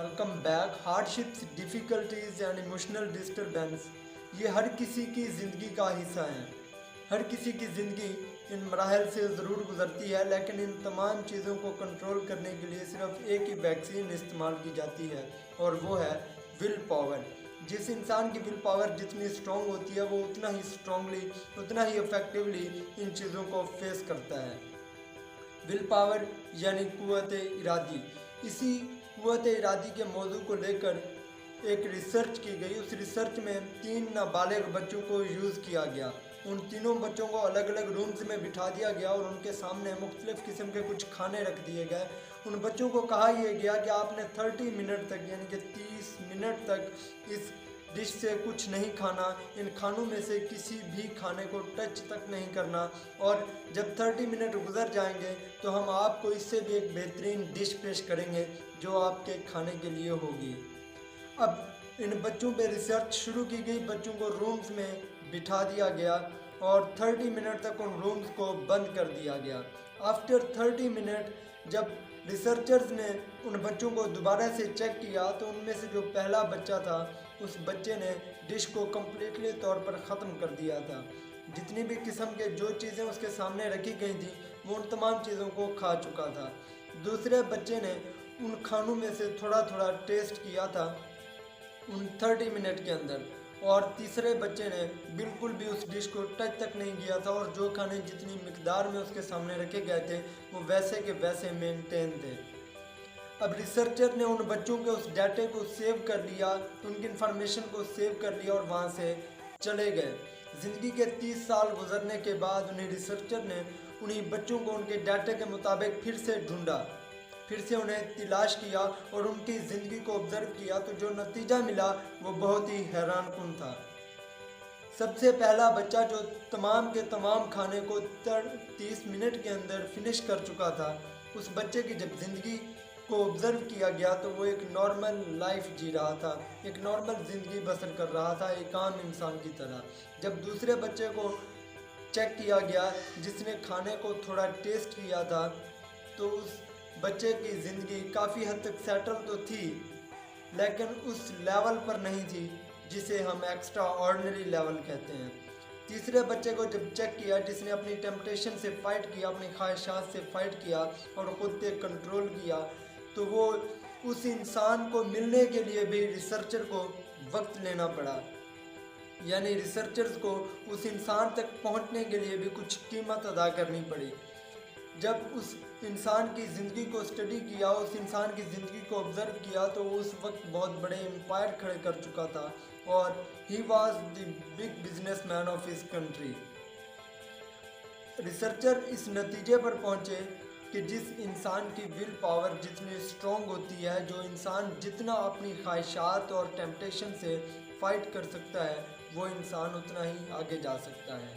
Welcome back. Hardships, difficulties and emotional disturbance ये हर किसी की ज़िंदगी का हिस्सा हैं। हर किसी की ज़िंदगी इन मराहल से ज़रूर गुज़रती है, लेकिन इन तमाम चीज़ों को कंट्रोल करने के लिए सिर्फ एक ही वैक्सीन इस्तेमाल की जाती है, और वो है विल पावर। जिस इंसान की विल पावर जितनी स्ट्रॉन्ग होती है, वो उतना ही स्ट्रॉन्गली, उतना ही इफ़ेक्टिवली इन चीज़ों को फेस करता है। विल पावर यानी कुव्वत इरादी। इसी कुव्वत इरादी के मौजू को लेकर एक रिसर्च की गई। उस रिसर्च में 3 नाबालिग बच्चों को यूज़ किया गया। उन तीनों बच्चों को अलग अलग रूम्स में बिठा दिया गया और उनके सामने मुख्तलिफ़ किस्म के कुछ खाने रख दिए गए। उन बच्चों को कहा यह गया कि आपने 30 मिनट तक, यानी कि 30 मिनट तक इस डिश से कुछ नहीं खाना, इन खानों में से किसी भी खाने को टच तक नहीं करना, और जब 30 मिनट गुजर जाएंगे तो हम आपको इससे भी एक बेहतरीन डिश पेश करेंगे जो आपके खाने के लिए होगी। अब इन बच्चों पे रिसर्च शुरू की गई। बच्चों को रूम्स में बिठा दिया गया और 30 मिनट तक उन रूम्स को बंद कर दिया गया। आफ्टर 30 मिनट जब रिसर्चर्स ने उन बच्चों को दोबारा से चेक किया तो उनमें से जो पहला बच्चा था, उस बच्चे ने डिश को कम्प्लीटली तौर पर ख़त्म कर दिया था। जितनी भी किस्म के जो चीज़ें उसके सामने रखी गई थी, वो उन तमाम चीज़ों को खा चुका था। दूसरे बच्चे ने उन खानों में से थोड़ा थोड़ा टेस्ट किया था उन 30 मिनट के अंदर, और तीसरे बच्चे ने बिल्कुल भी उस डिश को टच तक नहीं किया था, और जो खाने जितनी मिकदार में उसके सामने रखे गए थे वो वैसे के वैसे मेंटेन थे। अब रिसर्चर ने उन बच्चों के उस डाटे को सेव कर लिया, उनकी इन्फॉर्मेशन को सेव कर लिया और वहाँ से चले गए। ज़िंदगी के 30 साल गुजरने के बाद उन्हें रिसर्चर ने उन्हीं बच्चों को उनके डाटे के मुताबिक फिर से ढूंढा, फिर से उन्हें तलाश किया और उनकी ज़िंदगी को ऑब्ज़र्व किया, तो जो नतीजा मिला वो बहुत ही हैरानकुन था। सबसे पहला बच्चा जो तमाम के तमाम खाने को 30 मिनट के अंदर फिनिश कर चुका था, उस बच्चे की जब ज़िंदगी को ऑब्ज़र्व किया गया तो वो एक नॉर्मल लाइफ जी रहा था, एक नॉर्मल ज़िंदगी बसर कर रहा था, एक आम इंसान की तरह। जब दूसरे बच्चे को चेक किया गया जिसने खाने को थोड़ा टेस्ट किया था, तो उस बच्चे की ज़िंदगी काफ़ी हद तक सेटल तो थी, लेकिन उस लेवल पर नहीं थी जिसे हम एक्स्ट्रा ऑर्डिनरी लेवल कहते हैं। तीसरे बच्चे को जब चेक किया, जिसने अपनी टेम्पटेशन से फ़ाइट किया, अपनी ख्वाहिशात से फ़ाइट किया और ख़ुद पे कंट्रोल किया, तो वो उस इंसान को मिलने के लिए भी रिसर्चर को वक्त लेना पड़ा, यानी रिसर्चर्स को उस इंसान तक पहुंचने के लिए भी कुछ कीमत अदा करनी पड़ी। जब उस इंसान की ज़िंदगी को स्टडी किया, उस इंसान की ज़िंदगी को ऑब्ज़र्व किया, तो उस वक्त बहुत बड़े एम्पायर खड़े कर चुका था और he was the big businessman of his country. Researcher इस नतीजे पर पहुँचे कि जिस इंसान की विल पावर जितनी स्ट्रॉन्ग होती है, जो इंसान जितना अपनी ख्वाहिशात और टेम्पटेशन से फ़ाइट कर सकता है, वो इंसान उतना ही आगे जा सकता है।